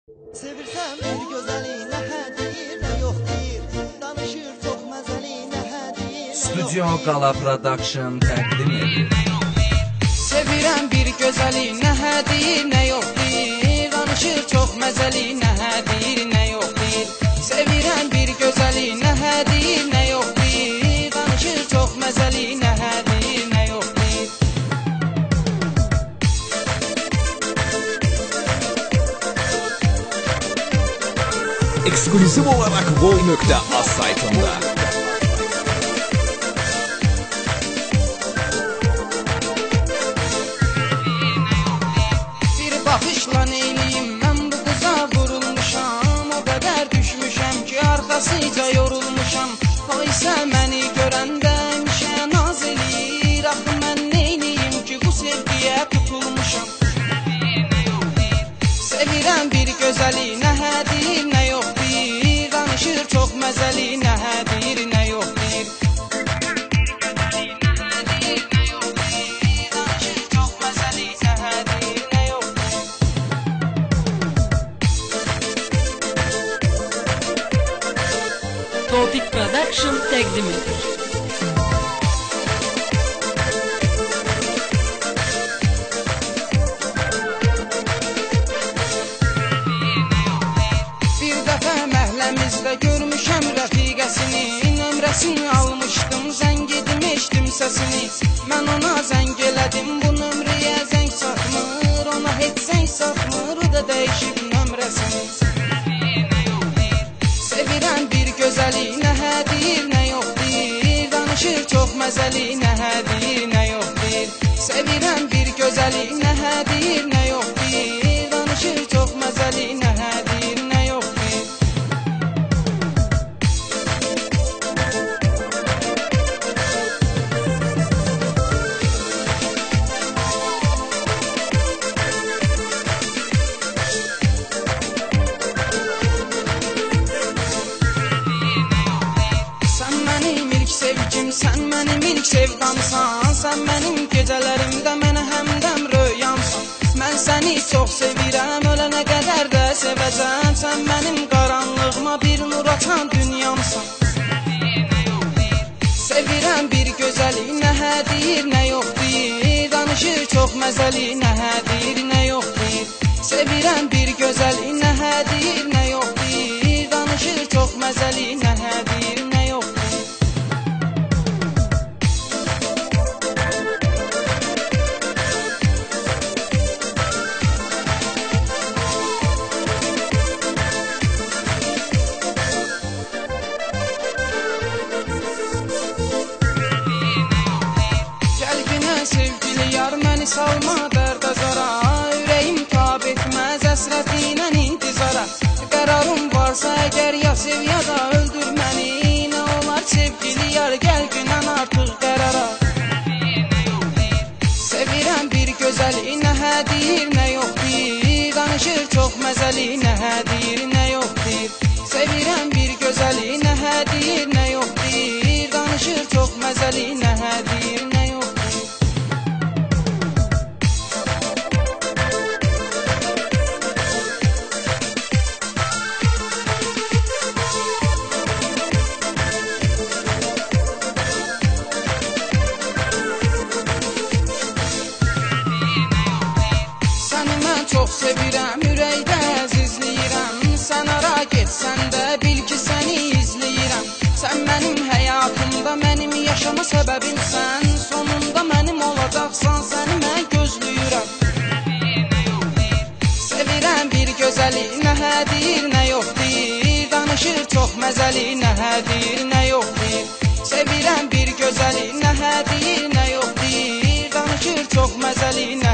Sevirsən bir gözəli, nə hə deyir, nə yox deyir. Danışır çox məzəli, nə hə deyir, nə yox deyir. Studio Qala Production təqdim edir. Sevirəm bir gözəli, nə hə deyir, nə yox deyir. Danışır çox məzəli, nə hə deyir, nə yox deyir. Sevirəm bir gözəli, nə hə deyir, nə yox deyir. Danışır çox məzəli, nə hə deyir, nə yox deyir. Ekskluziv olarak Vol.az saytında. Bir baxışla neyliyim, mən bu qıza vurulmuşam. O qədər düşmüşəm ki, arxasıca yorulmuşam. O isə məni görəndə mişə naz eləyir. Axı mən neyliyim ki, bu sevgiyə tutulmuşam. Sevirəm bir gözəli, nə hə deyir, nə yox deyir. Danışır çox məzəli, nə hə deyir, nə yox deyir. Danışır çox məzəli, nə hə deyir, nə yox deyir. Topic Production təqdim edir. Bir dəfə məhəlləmizdə görmüşəm rəfiqəsini. Nömrəsini almışdım, zəng edim, eşitdim səsini. Mən ona zəng elədim, bu nömrəyə zəng satmır. Ona heç zəng satmır, o da dəyişib nömrəsini. Sevirəm bir gözəli, nə hə deyir, nə yox deyir. Danışır çox məzəli, nə hə deyir, nə yox deyir. Sevirəm bir gözəli, nə hə deyir, nə yox deyir. Danışır çox məzəli, nə hə deyir, nə yox deyir. Sən mənim ilk sevgim, sən mənim ilk sevdamsan. Sən mənim gecələrimdə mənə həmdəm röyamsan. Mən səni çox sevirəm, ölənə qədər də sevəcəm. Sən mənim qaranlığıma bir nur açan dünyamsan. Sevirəm bir gözəli, nə hə deyir, nə yox deyir. Danışır çox məzəli, nə hə deyir, nə yox deyir. Sevirəm bir gözəli, nə hə deyir, nə yox deyir. Danışır çox məzəli, nə hə deyir, nə yox deyir. Gəl günə sevgili yar, məni salma dərdə zara. Ürəyim tab etməz əsrətinə intizara. Qərarım varsa əgər ya sev ya da öldür məni. Nə olar sevgili yar, gəl günən artıq qərara. Sevirəm bir gözəli, nə hə deyir, nə yox deyir. Danışır çox məzəli, nə hə deyir, nə yox deyir. Sevirəm bir gözəli, nə hə deyir, nə yox deyir. Danışır çox məzəli, nə hə deyir, nə yox deyir. Səni mən çox sevirəm, ürəkdə əzizləyirəm. Sən ara getsən də bil ki, səni izləyirəm. Sən mənim həyatımda, mənim yaşama səbəbimsən. Sonunda mənim olacaqsan, səni mən gözləyirəm. Sevirəm bir gözəli, nə hə deyir, nə yox deyir. Danışır çox məzəli, nə hə deyir, nə yox deyir. Sevirəm bir gözəli, nə hə deyir, nə yox deyir. Danışır çox məzəli, nə